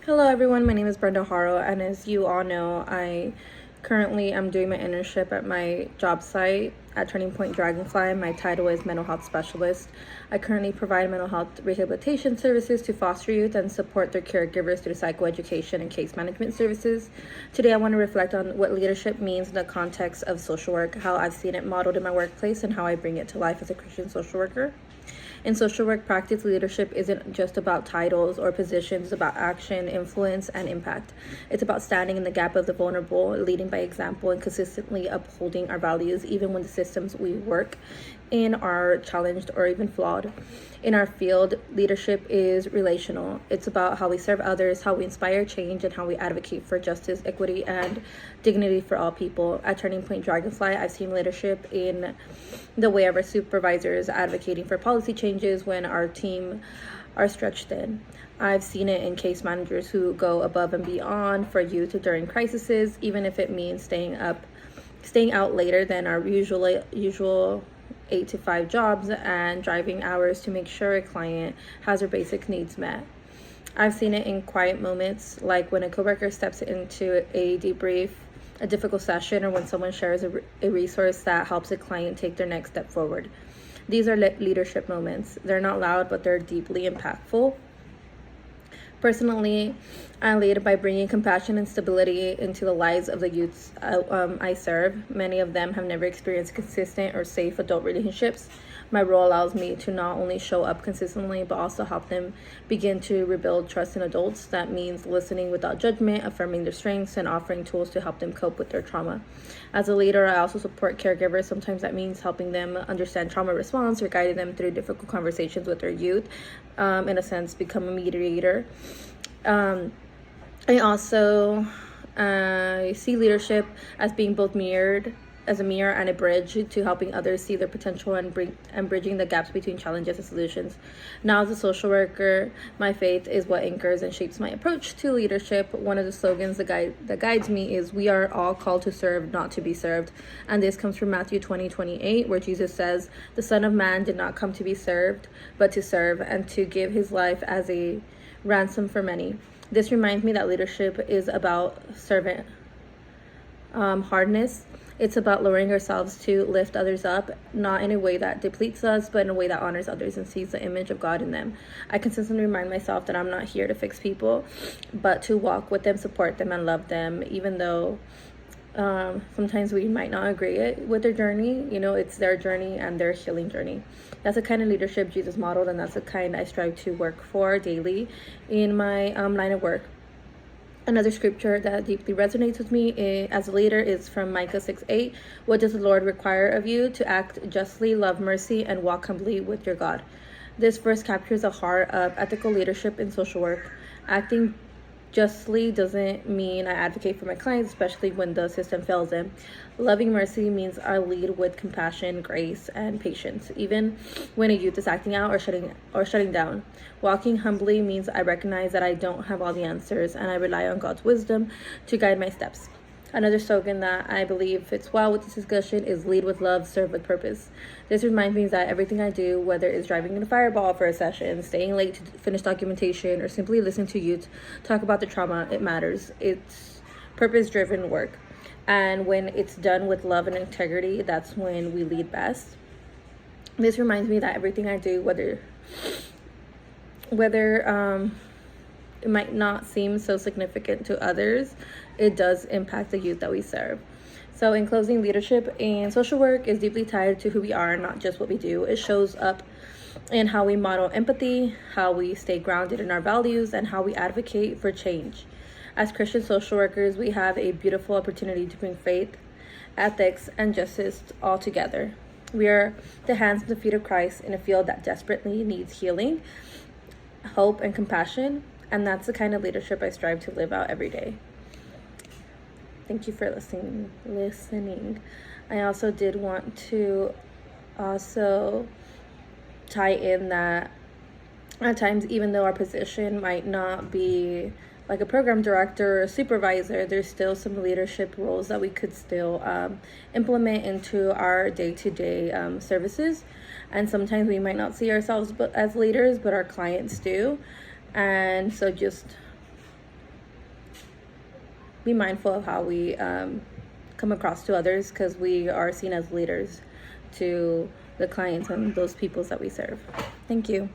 Hello everyone, my name is Brenda Haro, and as you all know, I currently am doing my internship at my job site at Turning Point Dragonfly. My title is Mental Health Specialist. I currently provide mental health rehabilitation services to foster youth and support their caregivers through psychoeducation and case management services. Today I want to reflect on what leadership means in the context of social work, how I've seen it modeled in my workplace, and how I bring it to life as a Christian social worker. In social work practice, leadership isn't just about titles or positions, it's about action, influence, and impact. It's about standing in the gap of the vulnerable, leading by example, and consistently upholding our values, even when the systems we work in are challenged or even flawed. In our field, leadership is relational. It's about how we serve others, how we inspire change, and how we advocate for justice, equity, and dignity for all people. At Turning Point Dragonfly, I've seen leadership in the way of our supervisors advocating for policy changes when our team are stretched thin. I've seen it in case managers who go above and beyond for youth during crises, even if it means staying out later than our usual 8 to 5 jobs and driving hours to make sure a client has their basic needs met. I've seen it in quiet moments, like when a coworker steps into a debrief, a difficult session, or when someone shares a resource that helps a client take their next step forward. These are leadership moments. They're not loud, but they're deeply impactful. Personally, I lead by bringing compassion and stability into the lives of the youths I serve. Many of them have never experienced consistent or safe adult relationships. My role allows me to not only show up consistently, but also help them begin to rebuild trust in adults. That means listening without judgment, affirming their strengths, and offering tools to help them cope with their trauma. As a leader, I also support caregivers. Sometimes that means helping them understand trauma response or guiding them through difficult conversations with their youth. In a sense, become a mediator. I also see leadership as being both as a mirror and a bridge to helping others see their potential and bridging the gaps between challenges and solutions. Now, as a social worker, my faith is what anchors and shapes my approach to leadership. One of the slogans that guides me is, "We are all called to serve, not to be served." And this comes from Matthew 20:28, where Jesus says, "The Son of Man did not come to be served, but to serve, and to give his life as a ransom for many." This reminds me that leadership is about servant hardness. It's about lowering ourselves to lift others up, not in a way that depletes us, but in a way that honors others and sees the image of God in them. I consistently remind myself that I'm not here to fix people, but to walk with them, support them, and love them, even though sometimes we might not agree with their journey. It's their journey and their healing journey. That's the kind of leadership Jesus modeled, and that's the kind I strive to work for daily in my line of work. Another scripture that deeply resonates with me as a leader is from Micah 6:8. "What does the Lord require of you? To act justly, love mercy, and walk humbly with your God." This verse captures the heart of ethical leadership in social work. Acting justly doesn't mean I advocate for my clients, especially when the system fails them. Loving mercy means I lead with compassion, grace, and patience, even when a youth is acting out or shutting down. Walking humbly means I recognize that I don't have all the answers, and I rely on God's wisdom to guide my steps. Another slogan that I believe fits well with this discussion is "Lead with love, serve with purpose." This reminds me that everything I do, whether it's driving in a fireball for a session, staying late to finish documentation, or simply listening to youth talk about the trauma, it matters. It's purpose-driven work. And when it's done with love and integrity, that's when we lead best. This reminds me that everything I do, whether it might not seem so significant to others, it does impact the youth that we serve. So in closing, leadership in social work is deeply tied to who we are, not just what we do. It shows up in how we model empathy, how we stay grounded in our values, and how we advocate for change. As Christian social workers, we have a beautiful opportunity to bring faith, ethics, and justice all together. We are the hands and the feet of Christ in a field that desperately needs healing, hope, and compassion. And that's the kind of leadership I strive to live out every day. Thank you for listening. I also did want to tie in that at times, even though our position might not be like a program director or a supervisor, there's still some leadership roles that we could still implement into our day-to-day services. And sometimes we might not see ourselves as leaders, but our clients do. And so just be mindful of how we come across to others, because we are seen as leaders to the clients and those peoples that we serve. Thank you.